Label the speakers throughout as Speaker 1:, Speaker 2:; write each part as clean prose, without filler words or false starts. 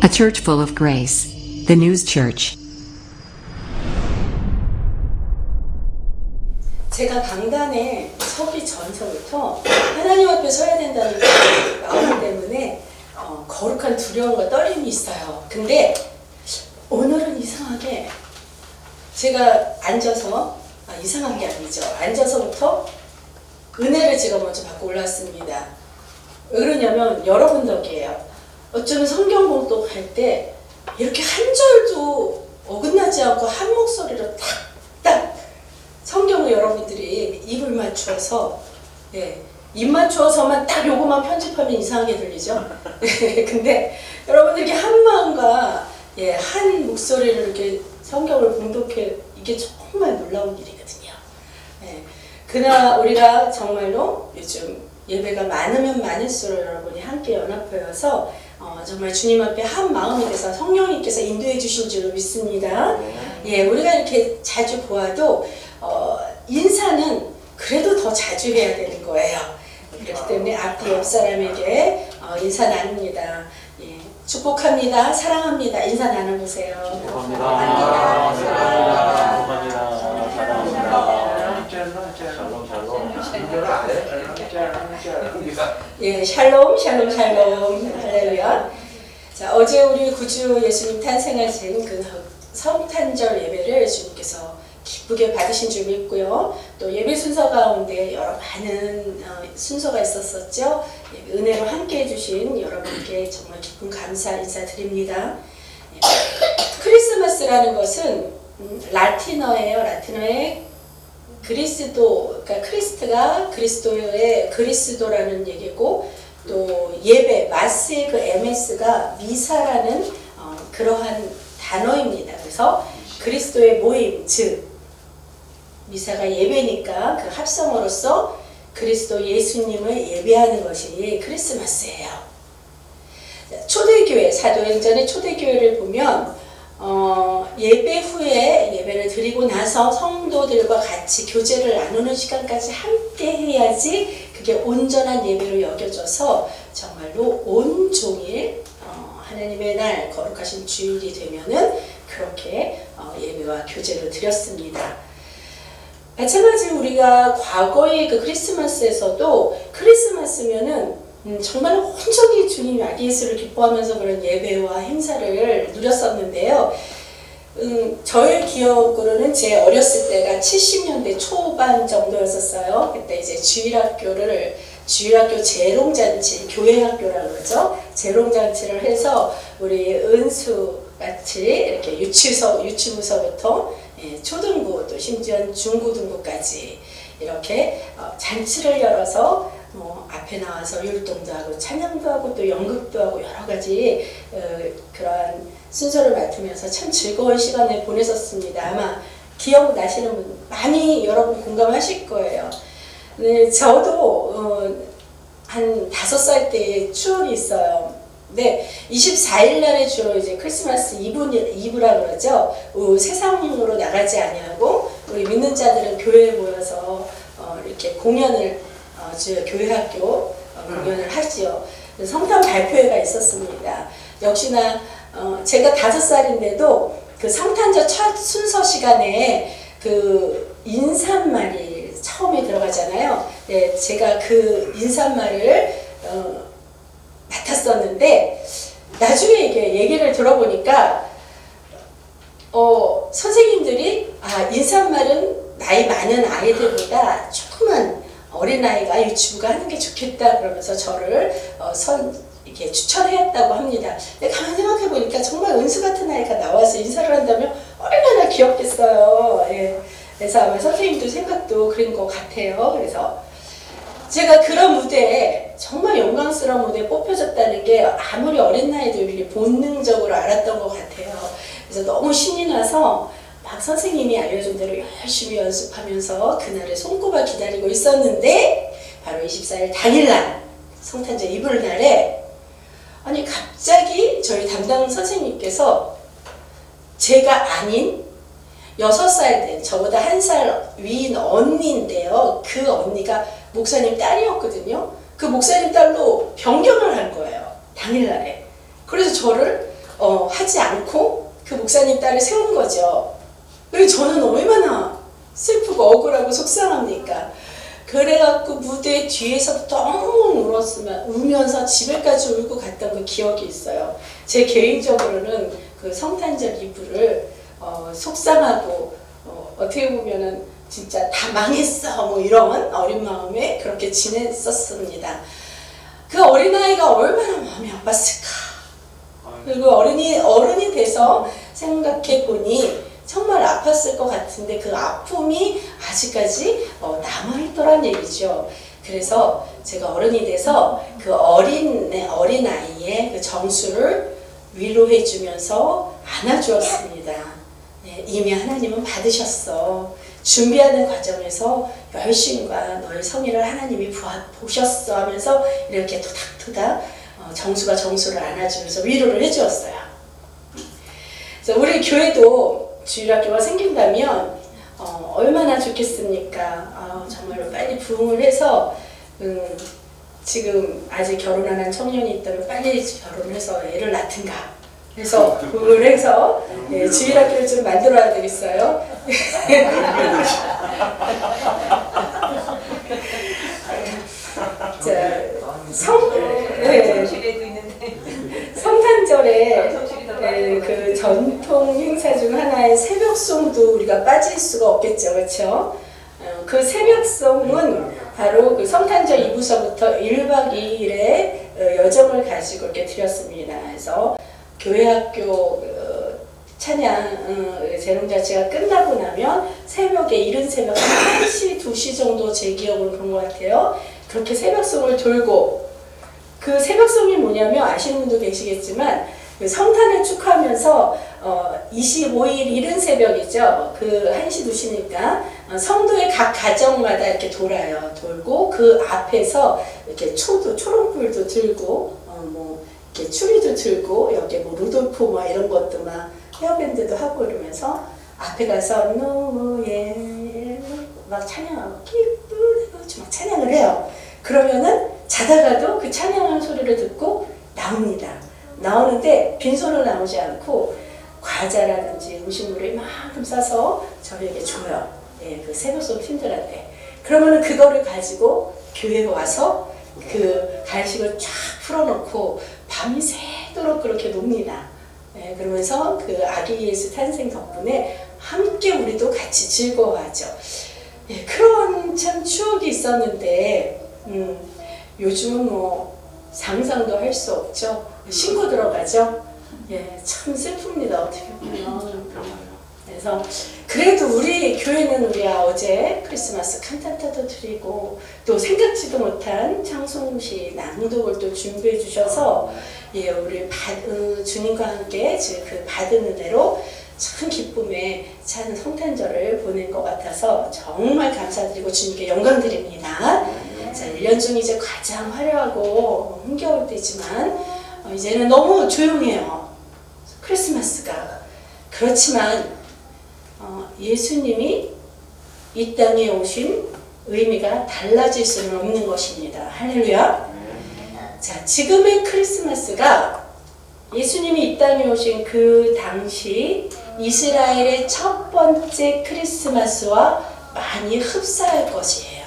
Speaker 1: A church full of grace. The News Church.
Speaker 2: 제가 강단에 서기 전서부터 하나님 앞에 서야 된다는 마음 때문에 거룩한 두려움과 떨림이 있어요. 근데 오늘은 이상하게 제가 앉아서, 이상한 게 아니죠. 앉아서부터 은혜를 제가 먼저 받고 올랐습니다. 왜 그러냐면 여러분 덕이에요. 어쩌면 성경 봉독할 때 이렇게 한 절도 어긋나지 않고 한 목소리로 탁탁 성경을 여러분들이 입을 맞추어서, 입 맞추어서만 딱 요거만 편집하면 이상하게 들리죠. 근데 여러분들이 한 마음과 한 목소리를 이렇게 성경을 봉독해, 이게 정말 놀라운 일이거든요. 그러나 우리가 정말로 요즘 예배가 많으면 많을수록 여러분이 함께 연합하여서 정말 주님 앞에 한 마음이 돼서 성령님께서 인도해 주신 줄로 믿습니다. 우리가 이렇게 자주 보아도 인사는 그래도 더 자주 해야 되는 거예요. 그렇기 때문에 앞뒤 옆 사람에게 인사 나눕니다. 축복합니다. 사랑합니다. 인사 나눠보세요.
Speaker 3: 축복합니다. 사랑합니다.
Speaker 2: 샬롬, 샬롬, 샬롬. 할렐루야. 자, 어제 우리 구주 예수님 탄생하신 그 성탄절 예배를 주님께서 기쁘게 받으신 줄 믿고요. 또 예배 순서 가운데 여러 많은 순서가 있었었죠. 은혜로 함께 해주신 여러분께 정말 기쁜 감사 인사드립니다. 크리스마스라는 것은 라틴어예요. 라틴어의 그리스도, 그러니까 크리스트가 그리스도의 그리스도라는 얘기고, 또 예배, 마스의 그 MS가 미사라는 그러한 단어입니다. 그래서 그리스도의 모임, 즉 미사가 예배니까 그 합성어로서 그리스도 예수님을 예배하는 것이 크리스마스예요. 초대교회, 사도행전의 초대교회를 보면 예배 후에 예배를 드리고 나서 성도들과 같이 교제를 나누는 시간까지 함께 해야지 그게 온전한 예배로 여겨져서 정말로 온종일 하나님의 날 거룩하신 주일이 되면은 그렇게 예배와 교제를 드렸습니다. 마찬가지로 우리가 과거의 그 크리스마스에서도 크리스마스면은 정말 온전히 주님 아기 예수를 기뻐하면서 그런 예배와 행사를 누렸었는데요. 저의 기억으로는 제 어렸을 때가 70년대 초반 정도였었어요. 그때 이제 주일학교 재롱잔치, 교회학교라고 그러죠. 재롱잔치를 해서 우리 은수 같이 이렇게 유치부서부터 초등부 또 심지어 중고등부까지 이렇게 잔치를 열어서 앞에 나와서 율동도 하고 찬양도 하고 또 연극도 하고 여러 가지 그러한 순서를 맡으면서 참 즐거운 시간을 보냈었습니다. 아마 기억나시는 분 많이 여러분 공감하실 거예요. 저도 한 5살 때의 추억이 있어요. 네, 24일 날에 주로 이제 크리스마스 이브라 그러죠. 세상으로 나가지 아니하고 우리 믿는 자들은 교회에 모여서 이렇게 공연을 교회학교 공연을 하지요. 성탄 발표회가 있었습니다. 역시나 제가 5살인데도 그 성탄절 첫 순서 시간에 그 인사말이 처음에 들어가잖아요. 제가 그 인사말을 맡았었는데 나중에 이게 얘기를 들어보니까 선생님들이 인사말은 나이 많은 아이들보다 조그만 어린아이가 유치부가 하는 게 좋겠다 그러면서 저를 이렇게 추천했다고 합니다. 근데 가만히 생각해보니까 정말 은수 같은 아이가 나와서 인사를 한다면 얼마나 귀엽겠어요. 그래서 아마 선생님도 생각도 그런 것 같아요. 그래서 제가 그런 무대에 정말 영광스러운 무대에 뽑혀졌다는 게 아무리 어린 나이들이 본능적으로 알았던 것 같아요. 그래서 너무 신이 나서 막 선생님이 알려준 대로 열심히 연습하면서 그날을 손꼽아 기다리고 있었는데 바로 24일 당일날 성탄절 이브날에 아니 갑자기 저희 담당 선생님께서 제가 아닌 6살 된 저보다 1살 위인 언니인데요. 그 언니가 목사님 딸이었거든요. 그 목사님 딸로 변경을 한 거예요. 당일날에. 그래서 저를 하지 않고 그 목사님 딸을 세운 거죠. 그래서 저는 얼마나 슬프고 억울하고 속상합니까? 그래갖고 무대 뒤에서부터 엉엉 울면서 집에까지 울고 갔던 그 기억이 있어요. 제 개인적으로는 그 성탄절 이브를 속상하고 어떻게 보면은 진짜 다 망했어 뭐 이런 어린 마음에 그렇게 지냈었습니다. 그 어린아이가 얼마나 마음이 아팠을까. 그리고 어른이 돼서 생각해 보니 정말 아팠을 것 같은데 그 아픔이 아직까지 남아있더란 얘기죠. 그래서 제가 어른이 돼서 그 어린아이의 그 정수를 위로해 주면서 안아주었습니다. 네, 이미 하나님은 받으셨어. 준비하는 과정에서 열심과 너의 성의를 하나님이 보셨어 하면서 이렇게 토닥토닥 정수가 정수를 안아주면서 위로를 해주었어요. 그래서 우리 교회도 주일학교가 생긴다면 얼마나 좋겠습니까? 정말로 빨리 부흥을 해서 지금 아직 결혼 안 한 청년이 있다면 빨리 결혼을 해서 애를 낳든가 해서 부흥을 해서 주일학교를 좀 만들어야 되겠어요. 자, 성탄절에 그 전통 행사 중 하나의 새벽송도 우리가 빠질 수가 없겠죠, 그렇죠? 그 새벽송은 바로 그 성탄절 이브서부터 1박 2일의 여정을 가지고 이렇게 드렸습니다. 그래서 교회학교 찬양 재롱자체가 끝나고 나면 새벽에 이른 새벽 1시, 2시 정도 제 기억으로 그런 것 같아요. 그렇게 새벽송을 돌고 그 새벽송이 뭐냐면 아시는 분도 계시겠지만 그 성탄을 축하하면서 25일 이른 새벽이죠. 그 1시, 2시니까 성도의 각 가정마다 이렇게 돌아요. 돌고 그 앞에서 이렇게 초롱불도 들고 뭐 이렇게 추리도 들고 여기 뭐 루돌프 뭐 이런 것도 막 헤어밴드도 하고 이러면서 앞에 가서 노예 막 찬양하고 기쁘고 막 찬양을 해요. 그러면은 자다가도 그 찬양하는 소리를 듣고 나옵니다. 나오는데 빈손으로 나오지 않고 과자라든지 음식물을 이만큼 싸서 저에게 줘요. 예, 그 새벽송 팀들한테. 그러면은 그거를 가지고 교회에 와서 그 간식을 쫙 풀어놓고 밤이 새도록 그렇게 놉니다. 예, 그러면서 그 아기 예수 탄생 덕분에 함께 우리도 같이 즐거워하죠. 예, 그런 참 추억이 있었는데 요즘은 뭐 상상도 할 수 없죠. 신고 들어가죠. 예, 참 슬픕니다. 어떻게 보면. 그래서 그래도 우리 교회는 우리가 어제 크리스마스 칸타타도 드리고 또 생각지도 못한 찬송시 낭독을 또 준비해 주셔서 예, 우리 주님과 함께 그 받은 은혜로 참 기쁨에 찬 성탄절을 보낸 것 같아서 정말 감사드리고 주님께 영광 드립니다. 자, 1년 중 이제 가장 화려하고 흥겨울 때지만 이제는 너무 조용해요. 크리스마스가. 그렇지만 예수님이 이 땅에 오신 의미가 달라질 수는 없는 것입니다. 할렐루야. 자, 지금의 크리스마스가 예수님이 이 땅에 오신 그 당시 이스라엘의 첫 번째 크리스마스와 많이 흡사할 것이에요.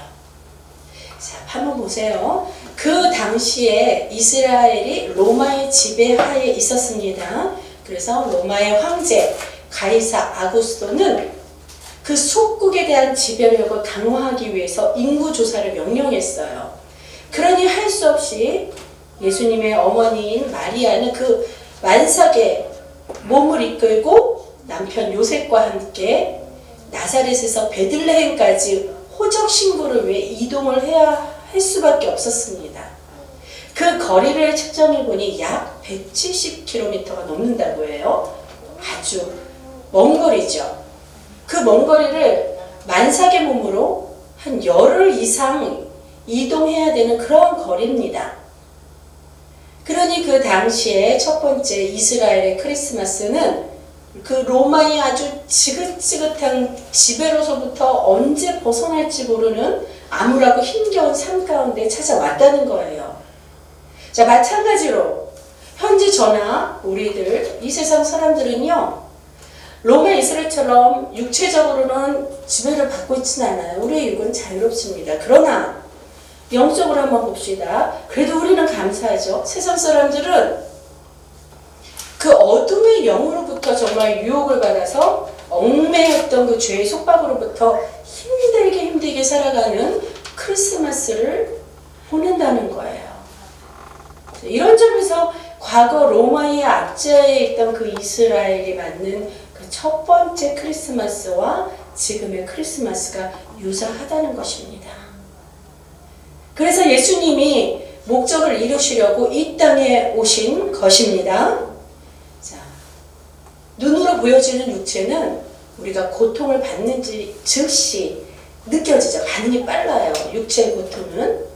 Speaker 2: 자, 한번 보세요. 그 당시에 이스라엘이 로마의 지배하에 있었습니다. 그래서 로마의 황제 가이사 아구스토는 그 속국에 대한 지배력을 강화하기 위해서 인구조사를 명령했어요. 그러니 할 수 없이 예수님의 어머니인 마리아는 그 만삭의 몸을 이끌고 남편 요셉과 함께 나사렛에서 베들레헴까지 호적 신고를 위해 이동을 해야 할 수밖에 없었습니다. 그 거리를 측정해 보니 약 170km가 넘는다고 해요. 아주 먼 거리죠. 그 먼 거리를 만삭의 몸으로 한 열흘 이상 이동해야 되는 그런 거리입니다. 그러니 그 당시에 첫 번째 이스라엘의 크리스마스는 그 로마의 아주 지긋지긋한 지배로서부터 언제 벗어날지 모르는 암울하고 힘겨운 삶 가운데 찾아왔다는 거예요. 자, 마찬가지로 현재 저나 우리들 이 세상 사람들은요, 로마 이스라엘처럼 육체적으로는 지배를 받고 있지는 않아요. 우리의 육은 자유롭습니다. 그러나 영적으로 한번 봅시다. 그래도 우리는 감사하죠. 세상 사람들은 그 어둠의 영으로부터 정말 유혹을 받아서 얽매였던 그 죄의 속박으로부터 힘들게 살아가는 크리스마스를 보낸다는 거예요. 이런 점에서 과거 로마의 압제에 있던 그 이스라엘이 맞는 그 첫 번째 크리스마스와 지금의 크리스마스가 유사하다는 것입니다. 그래서 예수님이 목적을 이루시려고 이 땅에 오신 것입니다. 자, 눈으로 보여지는 육체는 우리가 고통을 받는지 즉시 느껴지죠. 반응이 빨라요. 육체의 고통은.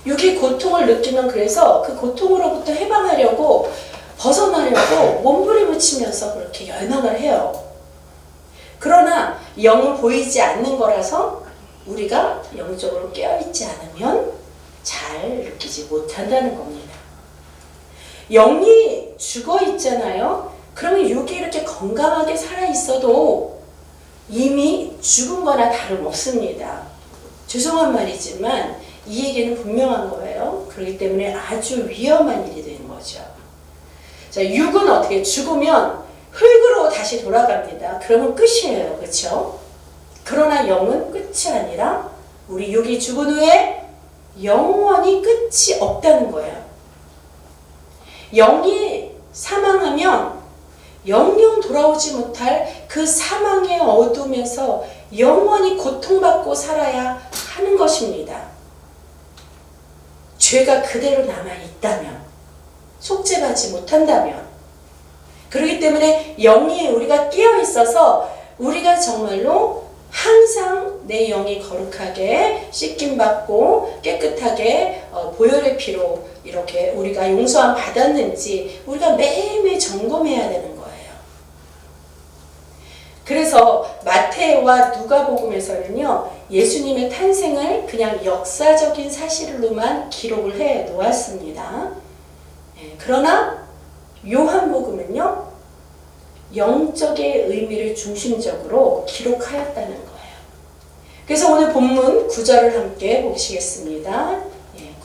Speaker 2: 육의 고통을 느끼면 그래서 그 고통으로부터 해방하려고 벗어나려고 몸부림을 치면서 그렇게 열망을 해요. 그러나 영은 보이지 않는 거라서 우리가 영적으로 깨어있지 않으면 잘 느끼지 못한다는 겁니다. 영이 죽어 있잖아요. 그러면 육이 이렇게 건강하게 살아있어도 이미 죽은 거나 다름없습니다. 죄송한 말이지만 이 얘기는 분명한 거예요. 그렇기 때문에 아주 위험한 일이 되는 거죠. 자, 육은 어떻게 죽으면 흙으로 다시 돌아갑니다. 그러면 끝이에요. 그렇죠? 그러나 영은 끝이 아니라 우리 육이 죽은 후에 영원히 끝이 없다는 거예요. 영이 사망하면 영영 돌아오지 못할 그 사망의 어둠에서 영원히 고통받고 살아야 하는 것입니다. 죄가 그대로 남아있다면, 속죄받지 못한다면. 그렇기 때문에 영이 우리가 깨어있어서 우리가 정말로 항상 내 영이 거룩하게 씻김받고 깨끗하게 보혈의 피로 이렇게 우리가 용서함 받았는지 우리가 매일매일 점검해야 되는 거예요. 그래서 마태와 누가복음에서는요, 예수님의 탄생을 그냥 역사적인 사실로만 기록을 해 놓았습니다. 그러나 요한복음은요, 영적의 의미를 중심적으로 기록하였다는 거예요. 그래서 오늘 본문 9절을 함께 보시겠습니다.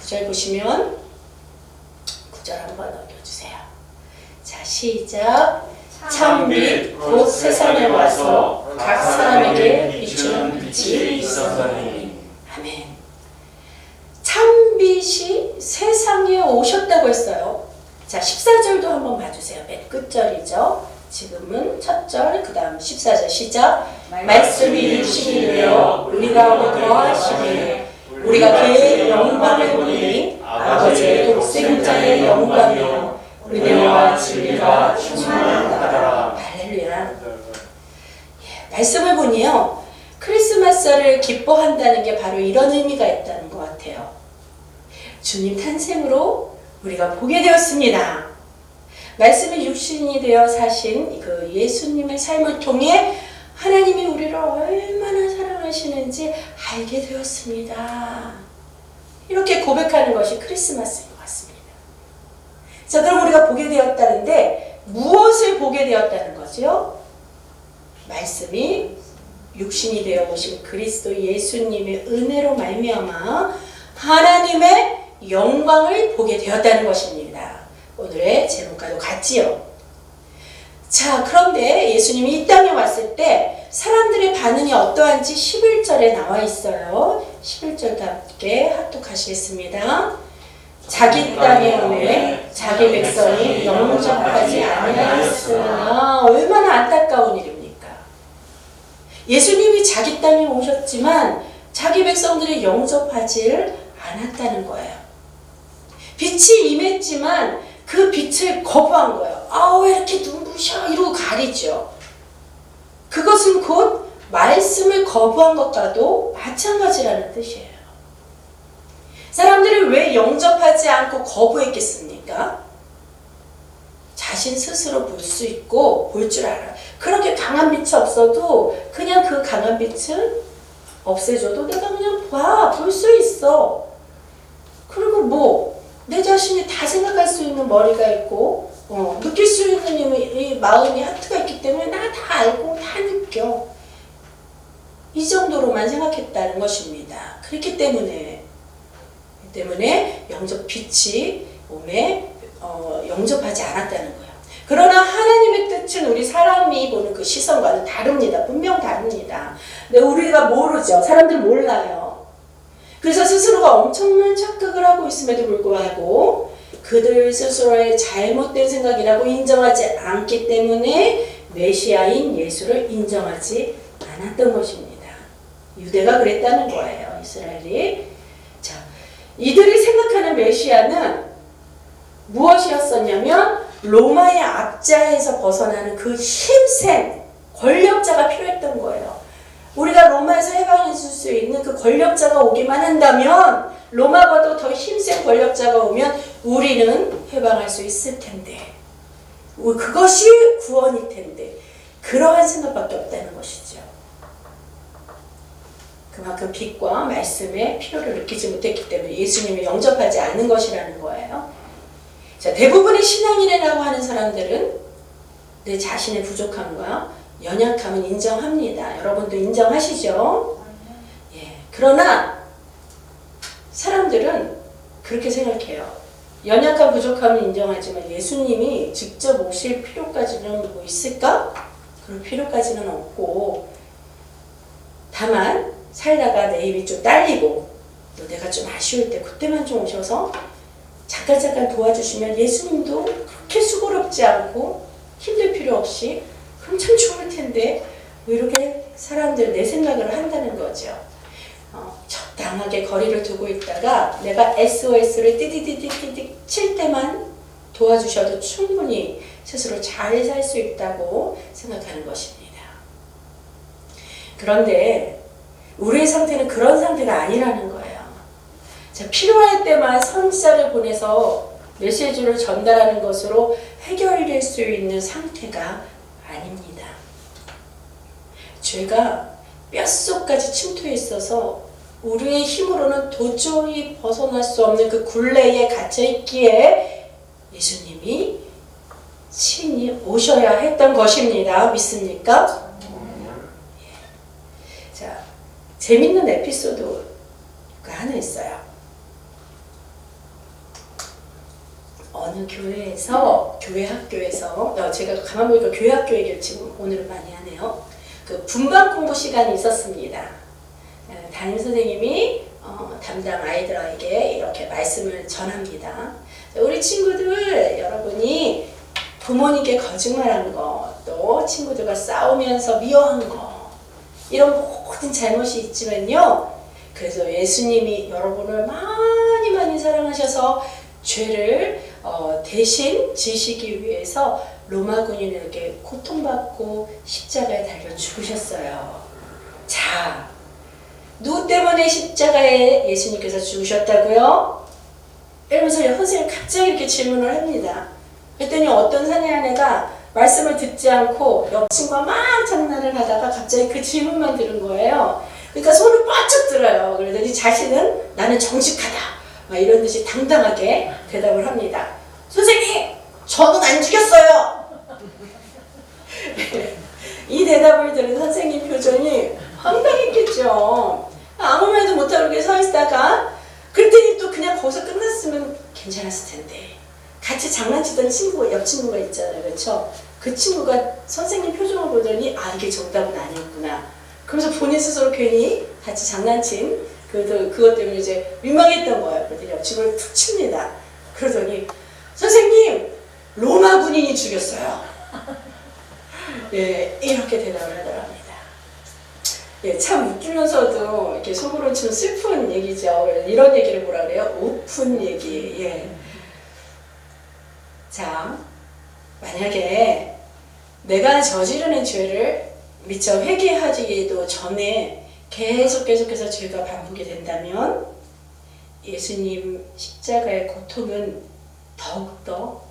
Speaker 2: 9절 보시면 9절 한번 넘겨주세요. 자, 시작. 참빛 곧 세상에 와서 각 사람에게 비추는 빛이 있었더니. 아멘. 참빛이 세상에 오셨다고 했어요. 자, 14절도 한번 봐주세요. 맨 끝절이죠. 지금은 첫 절, 그 다음 14절 시작. 말씀이 육신이 되어 우리 가운데 거하시니 우리가 그의 영광을 보니 아버지의 독생자의 영광이요 은혜와 진리가 충만하더라. 할렐루야. 말씀을 보니요, 크리스마스를 기뻐한다는 게 바로 이런 의미가 있다는 것 같아요. 주님 탄생으로 우리가 보게 되었습니다. 말씀이 육신이 되어 사신 그 예수님의 삶을 통해 하나님이 우리를 얼마나 사랑하시는지 알게 되었습니다. 이렇게 고백하는 것이 크리스마스인 것 같습니다. 자, 그럼 우리가 보게 되었다는데 무엇을 보게 되었다는 거죠? 말씀이 육신이 되어 오신 그리스도 예수님의 은혜로 말미암아 하나님의 영광을 보게 되었다는 것입니다. 오늘의 제목과도 같지요. 자, 그런데 예수님이 이 땅에 왔을 때 사람들의 반응이 어떠한지 11절에 나와 있어요. 11절도 함께 합독하시겠습니다. 자기 땅에 오매 자기 백성이 영접하지 아니하였으나. 얼마나 안타까운 일입니까? 예수님이 자기 땅에 오셨지만 자기 백성들이 영접하지 않았다는 거예요. 빛이 임했지만 그 빛을 거부한 거예요. 왜 이렇게 눈부셔? 이러고 가리죠. 그것은 곧 말씀을 거부한 것과도 마찬가지라는 뜻이에요. 사람들이 왜 영접하지 않고 거부했겠습니까? 자신 스스로 볼 수 있고 볼 줄 알아요. 그렇게 강한 빛이 없어도 그냥 그 강한 빛을 없애줘도 내가 그냥 볼 수 있어. 그리고 내 자신이 다 생각할 수 있는 머리가 있고 느낄 수 있는 이 마음이 하트가 있기 때문에 나 다 알고 다 느껴. 이 정도로만 생각했다는 것입니다. 그렇기 때문에 영접 빛이 몸에 영접하지 않았다는 거예요. 그러나 하나님의 뜻은 우리 사람이 보는 그 시선과는 다릅니다. 분명 다릅니다. 근데 우리가 모르죠. 사람들 몰라요. 그래서 스스로가 엄청난 착각을 하고 있음에도 불구하고 그들 스스로의 잘못된 생각이라고 인정하지 않기 때문에 메시아인 예수를 인정하지 않았던 것입니다. 유대가 그랬다는 거예요. 이스라엘이. 자, 이들이 생각하는 메시아는 무엇이었었냐면 로마의 압제에서 벗어나는 그 힘센 권력자가 필요했던 거예요. 우리가 로마에서 해방해 줄 수 있는 그 권력자가 오기만 한다면, 로마보다 더 힘센 권력자가 오면 우리는 해방할 수 있을 텐데, 그것이 구원일 텐데, 그러한 생각밖에 없다는 것이죠. 그만큼 빛과 말씀의 필요를 느끼지 못했기 때문에 예수님을 영접하지 않는 것이라는 거예요. 자, 대부분의 신앙인이라고 하는 사람들은 내 자신의 부족함과 연약함은 인정합니다. 여러분도 인정하시죠? 예. 그러나 사람들은 그렇게 생각해요. 연약한 부족함은 인정하지만 예수님이 직접 오실 필요까지는 뭐 있을까? 그럴 필요까지는 없고, 다만 살다가 내 힘이 좀 딸리고 또 내가 좀 아쉬울 때 그때만 좀 오셔서 잠깐 도와주시면 예수님도 그렇게 수고롭지 않고 힘들 필요 없이 그럼 참 좋을 텐데, 왜 이렇게 사람들 내 생각을 한다는 거죠. 적당하게 거리를 두고 있다가 내가 SOS를 띠디디디디 칠 때만 도와주셔도 충분히 스스로 잘 살 수 있다고 생각하는 것입니다. 그런데 우리의 상태는 그런 상태가 아니라는 거예요. 자, 필요할 때만 선지자를 보내서 메시지를 전달하는 것으로 해결될 수 있는 상태가 아닙니다. 죄가 뼛속까지 침투해 있어서 우리의 힘으로는 도저히 벗어날 수 없는 그 굴레에 갇혀있기에 예수님이 친히 오셔야 했던 것입니다. 믿습니까? 자, 재밌는 에피소드가 하나 있어요. 어느 교회에서, 학교에서, 제가 가만 보니까 교회 학교 얘기를 지금 오늘은 많이 하네요. 그 분반 공부 시간이 있었습니다. 담임 선생님이 담당 아이들에게 이렇게 말씀을 전합니다. 우리 친구들, 여러분이 부모님께 거짓말한 거, 또 친구들과 싸우면서 미워한 거, 이런 모든 잘못이 있지만요. 그래서 예수님이 여러분을 많이 사랑하셔서 죄를 대신 지시기 위해서 로마 군인에게 고통받고 십자가에 달려 죽으셨어요. 자, 누구 때문에 십자가에 예수님께서 죽으셨다고요? 이러면서 선생님이 갑자기 이렇게 질문을 합니다. 그랬더니 어떤 사내 아내가 말씀을 듣지 않고 옆 친구와 막 장난을 하다가 갑자기 그 질문만 들은 거예요. 그러니까 손을 뻗쩍 들어요. 그러더니 자신은 나는 정직하다, 막 이런 듯이 당당하게 대답을 합니다. 선생님, 저는 안 죽였어요. 이 대답을 들은 선생님 표정이 황당했겠죠. 아무 말도 못하고 이렇게 서 있다가, 그랬더니 또 그냥 거기서 끝났으면 괜찮았을 텐데, 같이 장난치던 친구가, 옆 친구가 있잖아요. 그렇죠? 그 친구가 선생님 표정을 보더니 이게 정답은 아니었구나. 그러면서 본인 스스로 괜히 같이 장난친 그것 때문에 이제 민망했던 거예요. 그랬더니 옆 친구를 툭 칩니다. 그러더니 선생님, 로마 군인이 죽였어요. 예, 이렇게 대답을 하더랍니다. 예, 참 웃기면서도 이렇게 속으로 좀 슬픈 얘기죠. 이런 얘기를 뭐라 그래요? 오픈 얘기. 예. 자, 만약에 내가 저지르는 죄를 미처 회개하기에도 전에 계속해서 죄가 반복이 된다면 예수님 십자가의 고통은 더욱더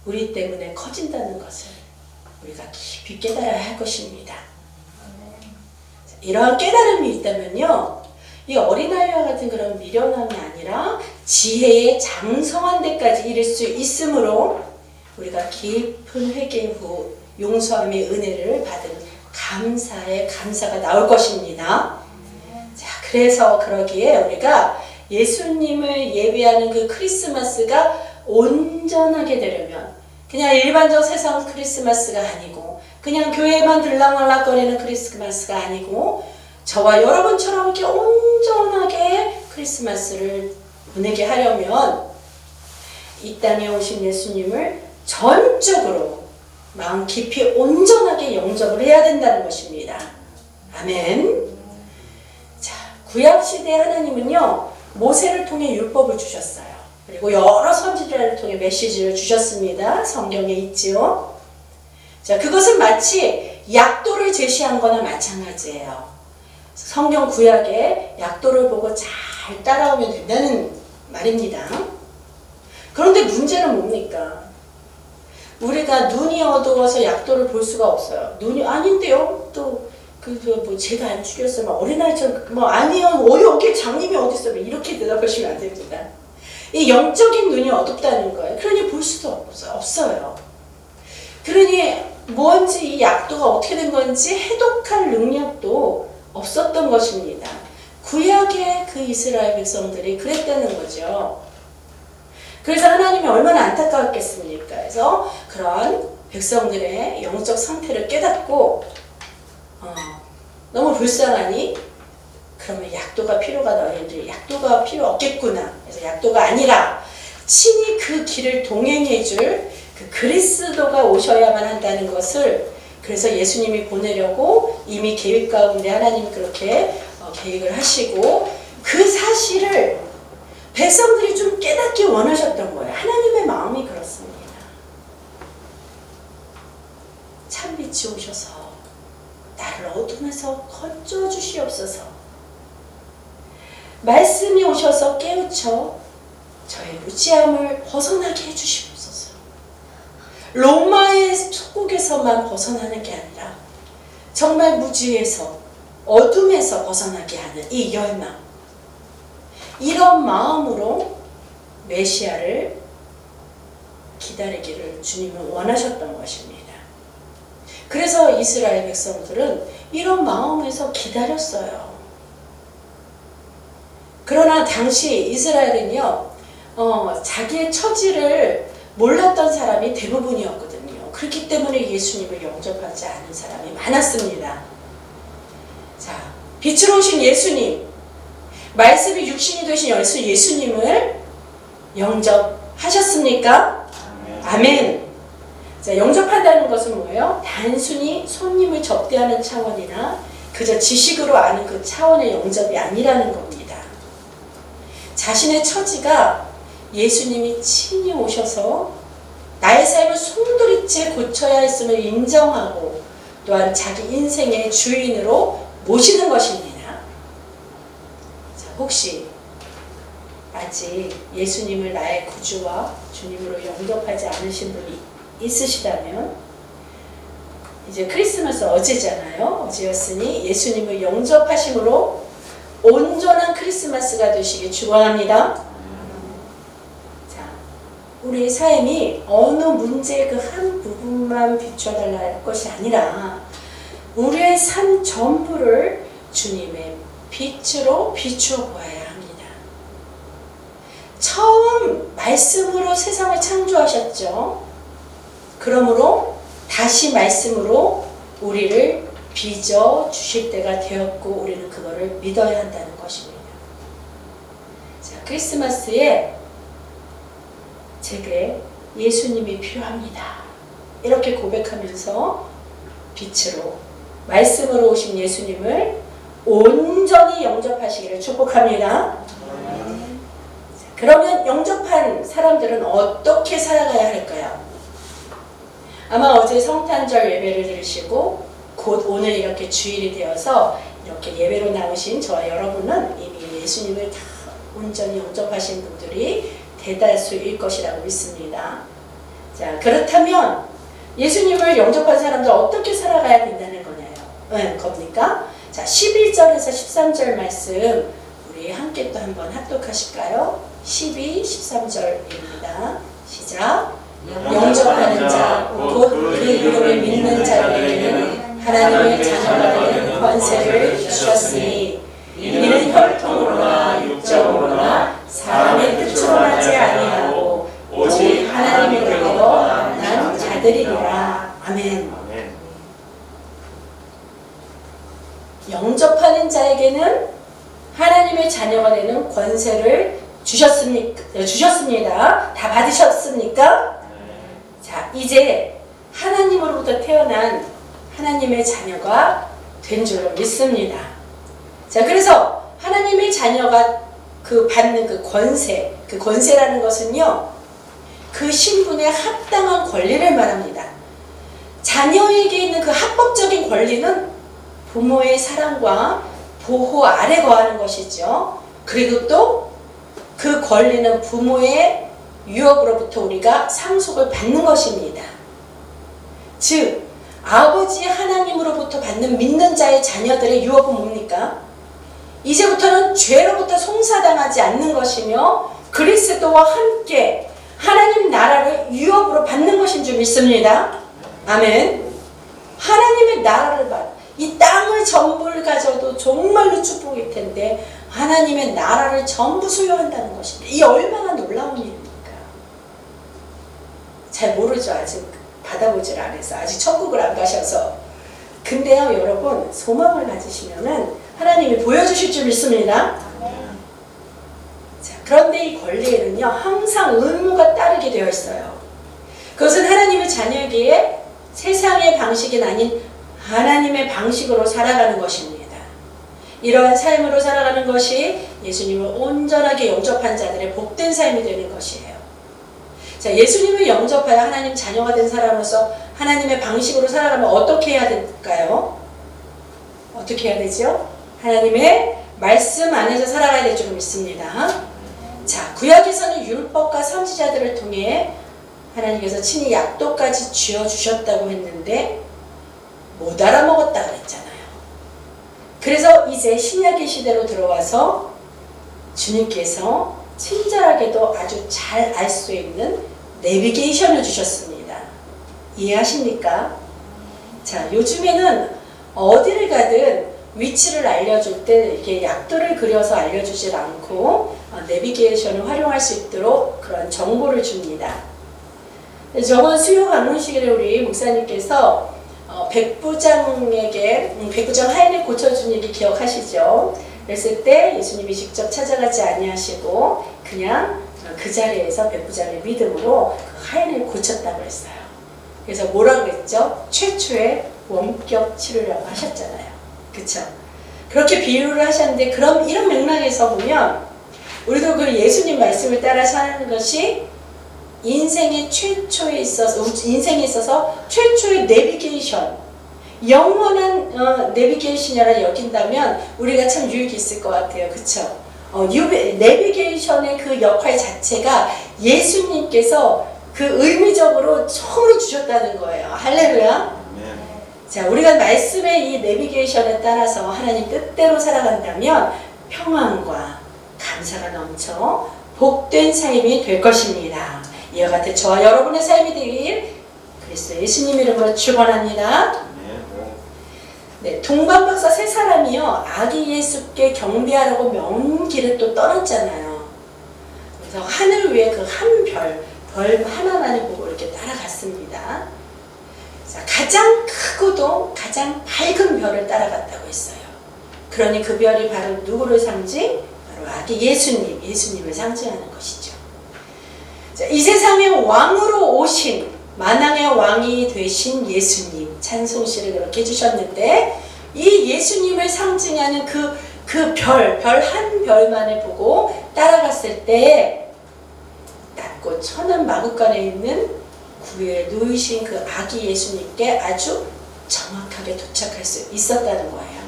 Speaker 2: 우리 때문에 커진다는 것을 우리가 깊이 깨달아야 할 것입니다. 이러한 깨달음이 있다면요, 이 어린아이와 같은 그런 미련함이 아니라 지혜의 장성한 데까지 이를 수 있으므로 우리가 깊은 회개 후 용서함의 은혜를 받은 감사의 감사가 나올 것입니다. 자, 그래서 그러기에 우리가 예수님을 예배하는 그 크리스마스가 온전하게 되려면 그냥 일반적 세상 크리스마스가 아니고 그냥 교회만 들락날락거리는 크리스마스가 아니고 저와 여러분처럼 이렇게 온전하게 크리스마스를 보내게 하려면 이 땅에 오신 예수님을 전적으로 마음 깊이 온전하게 영접을 해야 된다는 것입니다. 아멘. 자, 구약시대 하나님은요 모세를 통해 율법을 주셨어요. 그리고 여러 선지자를 통해 메시지를 주셨습니다. 성경에 있지요. 자, 그것은 마치 약도를 제시한 거나 마찬가지예요. 성경 구약에 약도를 보고 잘 따라오면 된다는 말입니다. 그런데 문제는 뭡니까? 우리가 눈이 어두워서 약도를 볼 수가 없어요. 눈이 아닌데요? 또 뭐 제가 안 죽였어요. 막 어린아이처럼 뭐 아니요. 여기 장님이 어디 있어요? 이렇게 대답하시면 안 됩니다. 이 영적인 눈이 어둡다는 거예요. 그러니 볼 수도 없어요. 그러니 뭔지 이 약도가 어떻게 된 건지 해독할 능력도 없었던 것입니다. 구약의 그 이스라엘 백성들이 그랬다는 거죠. 그래서 하나님이 얼마나 안타까웠겠습니까? 그래서 그런 백성들의 영적 상태를 깨닫고 너무 불쌍하니 그러면 약도가 필요가 너희들 약도가 필요 없겠구나. 그래서 약도가 아니라 친히 그 길을 동행해 줄 그 그리스도가 오셔야만 한다는 것을 그래서 예수님이 보내려고 이미 계획 가운데 하나님이 그렇게 계획을 하시고 그 사실을 백성들이 좀 깨닫기 원하셨던 거예요. 하나님의 마음이 그렇습니다. 참빛이 오셔서 나를 어둠에서 건져주시옵소서. 말씀이 오셔서 깨우쳐 저의 무지함을 벗어나게 해주시옵소서. 로마의 속국에서만 벗어나는 게 아니라 정말 무지에서 어둠에서 벗어나게 하는 이 열망, 이런 마음으로 메시아를 기다리기를 주님은 원하셨던 것입니다. 그래서 이스라엘 백성들은 이런 마음에서 기다렸어요. 그러나 당시 이스라엘은요, 자기의 처지를 몰랐던 사람이 대부분이었거든요. 그렇기 때문에 예수님을 영접하지 않은 사람이 많았습니다. 자, 빛으로 오신 예수님, 말씀이 육신이 되신 예수님을 영접하셨습니까? 아멘. 자, 영접한다는 것은 뭐예요? 단순히 손님을 접대하는 차원이나 그저 지식으로 아는 그 차원의 영접이 아니라는 겁니다. 자신의 처지가 예수님이 친히 오셔서 나의 삶을 송두리째 고쳐야 했음을 인정하고 또한 자기 인생의 주인으로 모시는 것입니다. 자, 혹시 아직 예수님을 나의 구주와 주님으로 영접하지 않으신 분이 있으시다면 이제 크리스마스 어제잖아요. 어제였으니 예수님을 영접하심으로 온전한 크리스마스가 되시길 축원합니다. 우리의 삶이 어느 문제의 그 한 부분만 비춰달라 할 것이 아니라 우리의 삶 전부를 주님의 빛으로 비추어 보아야 합니다. 처음 말씀으로 세상을 창조하셨죠. 그러므로 다시 말씀으로 우리를 빚어 주실 때가 되었고 우리는 그거를 믿어야 한다는 것입니다. 자, 크리스마스에 제게 예수님이 필요합니다. 이렇게 고백하면서 빛으로 말씀으로 오신 예수님을 온전히 영접하시기를 축복합니다. 그러면 영접한 사람들은 어떻게 살아가야 할까요? 아마 어제 성탄절 예배를 들으시고 곧 오늘 이렇게 주일이 되어서 이렇게 예배로 나오신 저와 여러분은 이미 예수님을 다 온전히 영접하신 분들이 대다수일 것이라고 믿습니다. 자, 그렇다면 예수님을 영접한 사람들 어떻게 살아가야 된다는 겁니까? 자, 11절에서 13절 말씀 우리 함께 또 한번 합독하실까요? 12, 13절입니다. 시작. 영접하는 이름을 믿는 자들에게는 하나님의 자녀가 되는 권세를 주셨으니 이는 혈통으로나 육정으로나 사람의 뜻으로 하지 아니하고 오직 하나님으로부터 난 자들이니라. 아멘.
Speaker 3: 아멘.
Speaker 2: 영접하는 자에게는 하나님의 자녀가 되는 권세를 주셨습니다. 다 받으셨습니까? 자, 이제 하나님으로부터 태어난 하나님의 자녀가 된 줄로 믿습니다. 자, 그래서 하나님의 자녀가 받는 그 권세라는 것은요, 그 신분에 합당한 권리를 말합니다. 자녀에게 있는 그 합법적인 권리는 부모의 사랑과 보호 아래 거하는 것이죠. 그리고 또 그 권리는 부모의 유업으로부터 우리가 상속을 받는 것입니다. 즉, 아버지 하나님으로부터 받는 믿는 자의 자녀들의 유업은 뭡니까? 이제부터는 죄로부터 송사당하지 않는 것이며 그리스도와 함께 하나님 나라를 유업으로 받는 것인 줄 믿습니다. 아멘. 하나님의 나라를 이 땅을 전부를 가져도 정말로 축복일 텐데 하나님의 나라를 전부 소유한다는 것인데 이 얼마나 놀라운 일입니까? 잘 모르죠. 아직 받아보질 않아서 아직 천국을 안 가셔서. 근데요 여러분, 소망을 가지시면은 하나님이 보여주실 줄 믿습니다. 자, 그런데 이 권리에는요 항상 의무가 따르게 되어 있어요. 그것은 하나님의 자녀에게 세상의 방식이 아닌 하나님의 방식으로 살아가는 것입니다. 이러한 삶으로 살아가는 것이 예수님을 온전하게 영접한 자들의 복된 삶이 되는 것이에요. 자, 예수님을 영접하여 하나님 자녀가 된 사람으로서 하나님의 방식으로 살아가면 어떻게 해야 될까요? 어떻게 해야 되죠? 하나님의 말씀 안에서 살아가야 될 줄 믿습니다. 자, 구약에서는 율법과 선지자들을 통해 하나님께서 친히 약도까지 쥐어주셨다고 했는데 못 알아먹었다 그랬잖아요. 그래서 이제 신약의 시대로 들어와서 주님께서 친절하게도 아주 잘 알 수 있는 내비게이션을 주셨습니다. 이해하십니까? 자, 요즘에는 어디를 가든 위치를 알려줄 때 이렇게 약도를 그려서 알려주질 않고 내비게이션을 활용할 수 있도록 그런 정보를 줍니다. 저번 수요 강론식에 우리 목사님께서 백부장 하인을 고쳐준 얘기 기억하시죠? 그랬을 때 예수님이 직접 찾아가지 아니하시고 그냥 그 자리에서 백부장의 믿음으로 그 하인을 고쳤다고 했어요. 그래서 뭐라고 했죠? 최초의 원격 치료라고 하셨잖아요. 그쵸? 그렇게 비유를 하셨는데 그럼 이런 맥락에서 보면 우리도 그 예수님 말씀을 따라 사는 것이 인생에 있어서 최초의 내비게이션, 영원한 내비게이션이라 여긴다면 우리가 참 유익이 있을 것 같아요. 그쵸? 내비게이션의 그 역할 자체가 예수님께서 그 의미적으로 처음으로 주셨다는 거예요. 할렐루야. 자, 우리가 말씀의 이 내비게이션에 따라서 하나님 뜻대로 살아간다면 평안과 감사가 넘쳐 복된 삶이 될 것입니다. 이와 같은 저와 여러분의 삶이 되길 그리스도 예수님 이름으로 축원합니다. 네, 동방박사 세 사람이요 아기 예수께 경배하라고 먼 길을 또 떠났잖아요. 그래서 하늘 위에 그 한 별 하나만을 보고 이렇게 따라갔습니다. 자, 가장 크고도 가장 밝은 별을 따라갔다고 했어요. 그러니 그 별이 바로 누구를 상징? 바로 아기 예수님을 상징하는 것이죠. 자, 이 세상의 왕으로 오신 만왕의 왕이 되신 예수님 찬송시를 그렇게 해주셨는데 이 예수님을 상징하는 그 별 한 별만을 보고 따라갔을 때 낮고 천한 마구간에 있는 구유에 누이신 그 아기 예수님께 아주 정확하게 도착할 수 있었다는 거예요.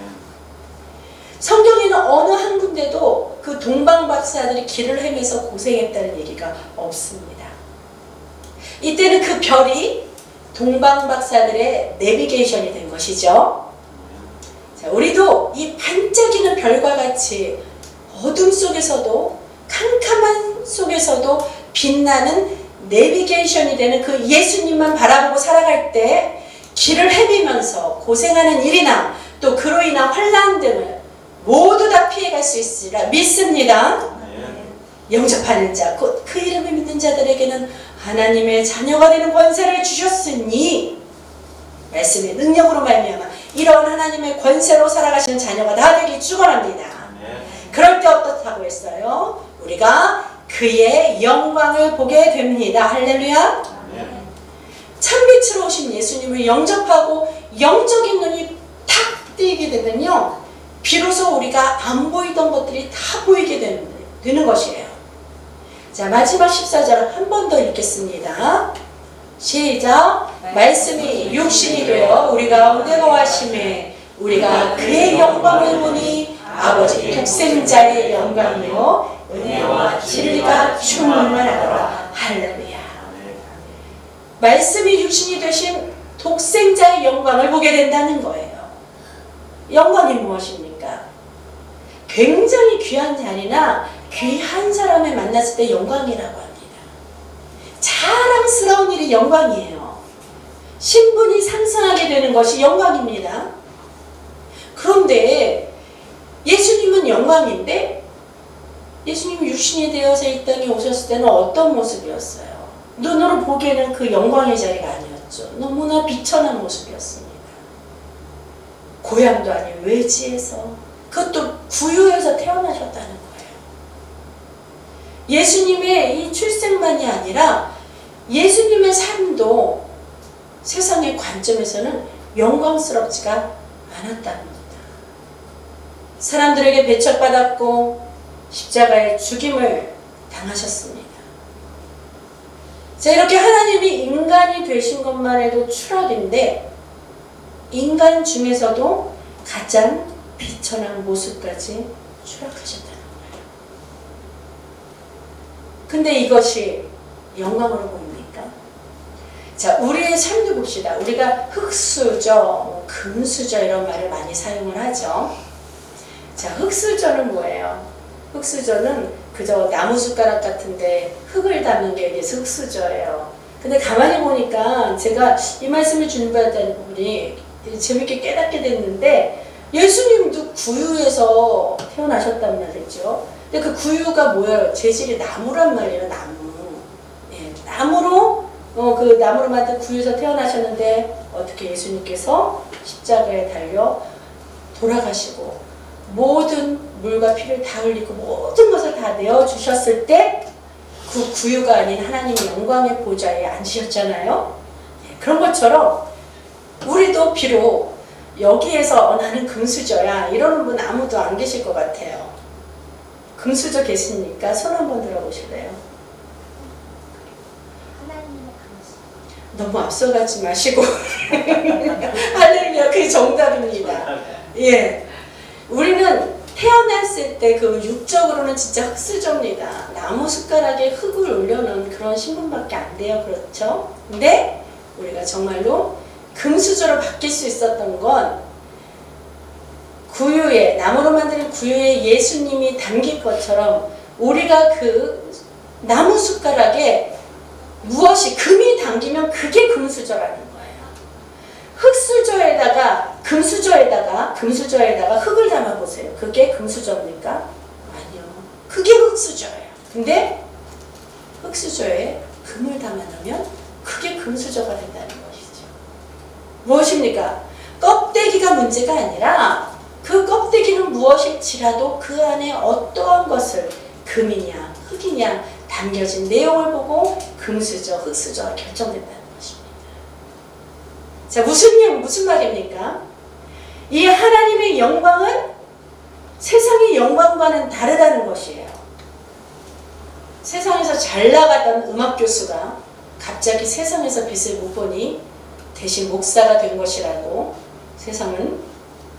Speaker 2: 성경에는 어느 한 군데도 그 동방박사들이 길을 헤매서 고생했다는 얘기가 없습니다. 이때는 그 별이 동방박사들의 내비게이션이 된 것이죠. 자, 우리도 이 반짝이는 별과 같이 어둠 속에서도 캄캄한 속에서도 빛나는 내비게이션이 되는 그 예수님만 바라보고 살아갈 때 길을 헤매면서 고생하는 일이나 또 그로 인한 환난 등을 모두 다 피해갈 수 있으리라 믿습니다. 영접하는 자, 곧 그 이름을 믿는 자들에게는 하나님의 자녀가 되는 권세를 주셨으니 말씀의 능력으로 말미암아 이런 하나님의 권세로 살아가시는 자녀가 다 되길 축원합니다. 그럴 때 어떻다고 했어요? 우리가 그의 영광을 보게 됩니다. 할렐루야. 참빛으로 오신 예수님을 영접하고 영적인 눈이 탁 뜨이게 되면요, 비로소 우리가 안 보이던 것들이 다 보이게 되는 것이에요. 자, 마지막 14절 한 번 더 읽겠습니다. 시작. 말씀이 육신이 되어 우리 가운데 거하심에 우리가 그의 영광을 보니 아버지 독생자의 영광이요 은혜와 진리가 충만하더라. 할렐루야. 말씀이 육신이 되신 독생자의 영광을 보게 된다는 거예요. 영광이 무엇입니까? 굉장히 귀한 자리나 귀한 사람을 만났을 때 영광이라고 합니다. 자랑스러운 일이 영광이에요. 신분이 상승하게 되는 것이 영광입니다. 그런데 예수님은 영광인데 예수님이 육신이 되어서 이 땅에 오셨을 때는 어떤 모습이었어요? 눈으로 보기에는 그 영광의 자리가 아니었죠. 너무나 비천한 모습이었습니다. 고향도 아닌 외지에서, 그것도 구유에서 태어나셨다는 거예요. 예수님의 이 출생만이 아니라 예수님의 삶도 세상의 관점에서는 영광스럽지가 않았다는 겁니다. 사람들에게 배척받았고 십자가의 죽임을 당하셨습니다. 자, 이렇게 하나님이 인간이 되신 것만 해도 추락인데 인간 중에서도 가장 비천한 모습까지 추락하셨다는 거예요. 근데 이것이 영광으로 보입니까? 자, 우리의 삶도 봅시다. 우리가 흙수저, 금수저 이런 말을 많이 사용을 하죠. 자, 흙수저는 뭐예요? 흙수저는 그저 나무 숟가락 같은데 흙을 담는 게 이게 흙수저예요. 근데 가만히 보니까 제가 이 말씀을 준비하다 보니 재밌게 깨닫게 됐는데 예수님도 구유에서 태어나셨단 말이죠. 근데 그 구유가 뭐예요? 재질이 나무란 말이에요. 나무. 예, 나무로 그 나무로 만든 구유에서 태어나셨는데 어떻게 예수님께서 십자가에 달려 돌아가시고 모든 물과 피를 다 흘리고 모든 것을 다 내어주셨을 때 그 구유가 아닌 하나님의 영광의 보좌에 앉으셨잖아요. 예, 그런 것처럼 우리도 비록 여기에서 나는 금수저야 이러는 분 아무도 안 계실 것 같아요. 금수저 계십니까? 손 한번 들어보실래요? 너무 앞서가지 마시고 할렐루야, 그게 정답입니다. 예, 우리는 태어났을 때 그 육적으로는 진짜 흙수저입니다. 나무 숟가락에 흙을 올려놓은 그런 신분밖에 안 돼요. 그렇죠? 근데 우리가 정말로 금수저로 바뀔 수 있었던 건 구유에, 나무로 만든 구유에 예수님이 담길 것처럼 우리가 그 나무 숟가락에 무엇이 금이 담기면 그게 금수저라는 거예요. 흙수저에다가 금수저에다가 흙을 담아보세요. 그게 금수저입니까? 아니요. 그게 흙수저예요. 근데 흙수저에 금을 담아놓으면 그게 금수저가 된다는 것이죠. 무엇입니까? 껍데기가 문제가 아니라 그 껍데기는 무엇일지라도 그 안에 어떠한 것을 금이냐 흙이냐 담겨진 내용을 보고 금수저, 흙수저가 결정된다는 것입니다. 자, 무슨 말입니까? 이 하나님의 영광은 세상의 영광과는 다르다는 것이에요. 세상에서 잘 나가던 음악 교수가 갑자기 세상에서 빛을 못 보니 대신 목사가 된 것이라고 세상은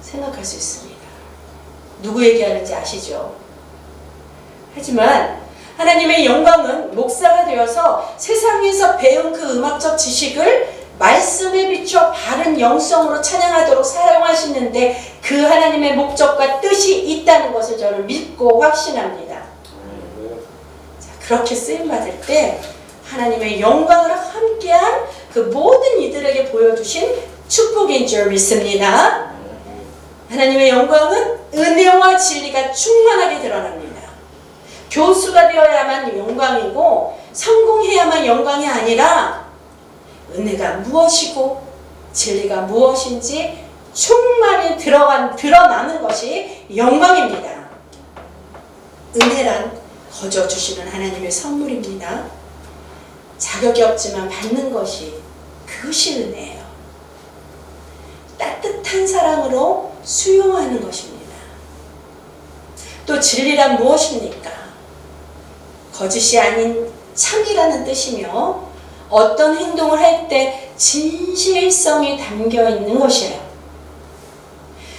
Speaker 2: 생각할 수 있습니다. 누구 얘기하는지 아시죠? 하지만 하나님의 영광은 목사가 되어서 세상에서 배운 그 음악적 지식을 말씀에 비춰 바른 영성으로 찬양하도록 사용하시는데 그 하나님의 목적과 뜻이 있다는 것을 저는 믿고 확신합니다. 자, 그렇게 쓰임받을 때 하나님의 영광을 함께한 그 모든 이들에게 보여주신 축복인 줄 믿습니다. 하나님의 영광은 은혜와 진리가 충만하게 드러납니다. 교수가 되어야만 영광이고 성공해야만 영광이 아니라 은혜가 무엇이고 진리가 무엇인지 충만히 드러나는 것이 영광입니다. 은혜란 거저 주시는 하나님의 선물입니다. 자격이 없지만 받는 것이 그것이 은혜예요. 따뜻한 사랑으로 수용하는 것입니다. 또 진리란 무엇입니까? 거짓이 아닌 참이라는 뜻이며 어떤 행동을 할 때 진실성이 담겨 있는 것이에요.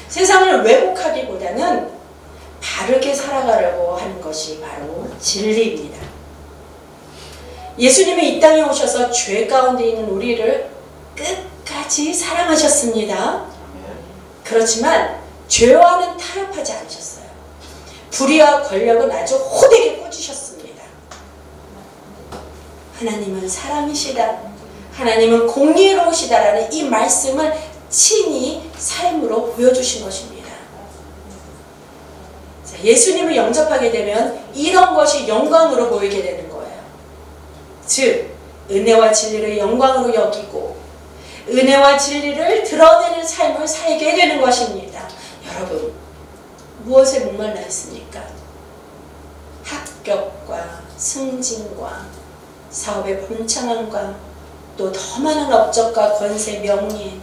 Speaker 2: 세상을 왜곡하기보다는 바르게 살아가려고 하는 것이 바로 진리입니다. 예수님이 이 땅에 오셔서 죄 가운데 있는 우리를 끝까지 사랑하셨습니다. 그렇지만 죄와는 타협하지 않으셨어요. 불의와 권력은 아주 호되게 꽂으셨습니다. 하나님은 사랑이시다. 하나님은 공의로우시다라는 이 말씀을 친히 삶으로 보여주신 것입니다. 예수님을 영접하게 되면 이런 것이 영광으로 보이게 되는 거예요. 즉, 은혜와 진리를 영광으로 여기고 은혜와 진리를 드러내는 삶을 살게 되는 것입니다. 여러분, 무엇에 목말라 있습니까? 합격과 승진과 사업의 번창함과 또 더 많은 업적과 권세, 명예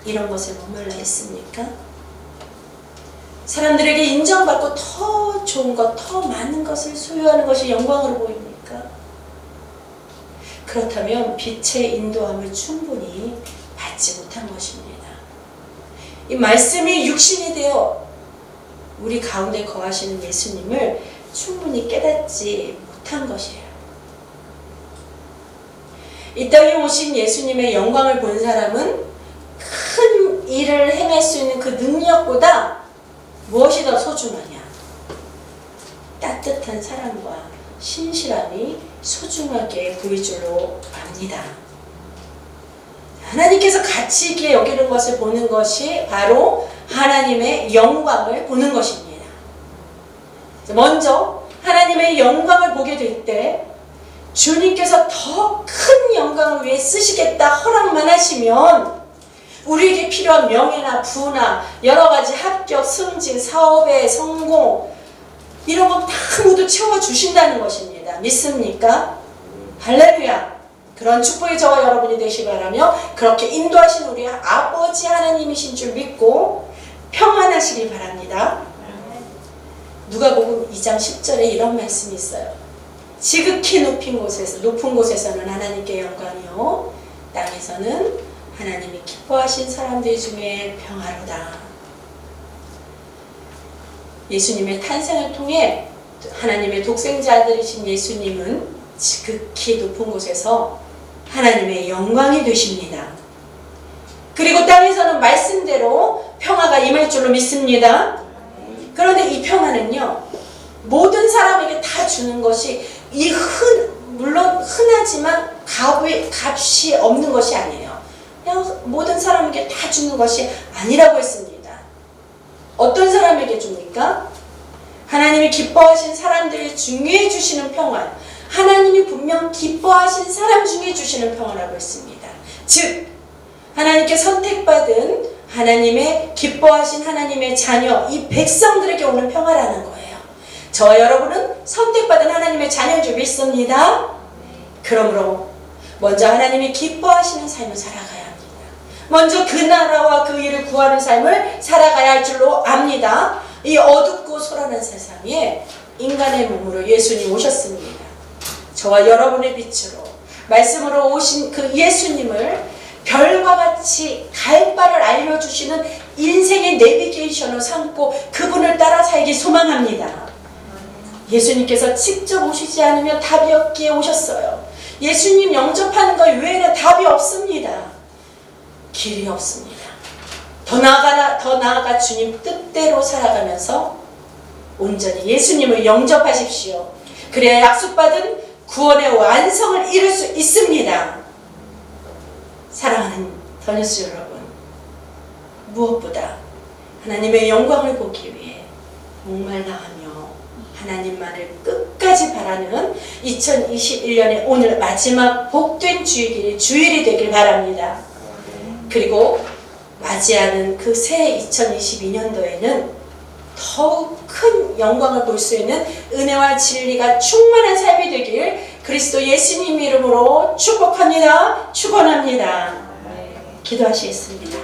Speaker 2: 이런 것에 목말라 있습니까? 사람들에게 인정받고 더 좋은 것, 더 많은 것을 소유하는 것이 영광으로 보입니까? 그렇다면 빛의 인도함을 충분히 받지 못한 것입니다. 이 말씀이 육신이 되어 우리 가운데 거하시는 예수님을 충분히 깨닫지 못한 것이에요. 이 땅에 오신 예수님의 영광을 본 사람은 큰 일을 행할 수 있는 그 능력보다 무엇이 더 소중하냐? 따뜻한 사랑과 신실함이 소중하게 보일 줄로 압니다. 하나님께서 가치 있게 여기는 것을 보는 것이 바로 하나님의 영광을 보는 것입니다. 먼저 하나님의 영광을 보게 될 때 주님께서 더 큰 영광을 위해 쓰시겠다 허락만 하시면 우리에게 필요한 명예나 부나 여러 가지 합격, 승진, 사업의 성공 이런 거 다 모두 채워주신다는 것입니다. 믿습니까? 할렐루야! 그런 축복의 저와 여러분이 되시기 바라며 그렇게 인도하신 우리 아버지 하나님이신 줄 믿고 평안하시길 바랍니다. 누가복음 2장 10절에 이런 말씀이 있어요. 지극히 높은 곳에서는 하나님께 영광이요 땅에서는 하나님이 기뻐하신 사람들 중에 평화로다. 예수님의 탄생을 통해 하나님의 독생자 아들이신 예수님은 지극히 높은 곳에서 하나님의 영광이 되십니다. 그리고 땅에서는 말씀대로 평화가 임할 줄로 믿습니다. 그런데 이 평화는요, 모든 사람에게 다 주는 것이 물론 흔하지만 값이 없는 것이 아니에요. 그냥 모든 사람에게 다 주는 것이 아니라고 했습니다. 어떤 사람에게 줍니까? 하나님이 기뻐하신 사람들 중에 주시는 평화, 하나님이 분명 기뻐하신 사람 중에 주시는 평화라고 했습니다. 즉, 하나님께 선택받은 하나님의 기뻐하신 하나님의 자녀, 이 백성들에게 오는 평화라는 거예요. 저와 여러분은 선택받은 하나님의 자녀인 줄 믿습니다. 그러므로 먼저 하나님이 기뻐하시는 삶을 살아가야 합니다. 먼저 그 나라와 그 일을 구하는 삶을 살아가야 할 줄로 압니다. 이 어둡고 소란한 세상에 인간의 몸으로 예수님 오셨습니다. 저와 여러분의 빛으로 말씀으로 오신 그 예수님을 별과 같이 갈 바를 알려주시는 인생의 내비게이션을 삼고 그분을 따라 살기 소망합니다. 예수님께서 직접 오시지 않으면 답이 없기에 오셨어요. 예수님 영접하는 것 외에는 답이 없습니다. 길이 없습니다. 더 나아가 주님 뜻대로 살아가면서 온전히 예수님을 영접하십시오. 그래야 약속받은 구원의 완성을 이룰 수 있습니다. 사랑하는 더뉴스 여러분, 무엇보다 하나님의 영광을 보기 위해 목말라하며 하나님만을 끝까지 바라는 2021년의 오늘 마지막 복된 주일이 되길 바랍니다. 그리고 맞이하는 그 새 2022년도에는 더욱 큰 영광을 볼 수 있는 은혜와 진리가 충만한 삶이 되길 그리스도 예수님 이름으로 축복합니다. 축원합니다. 기도하시겠습니다.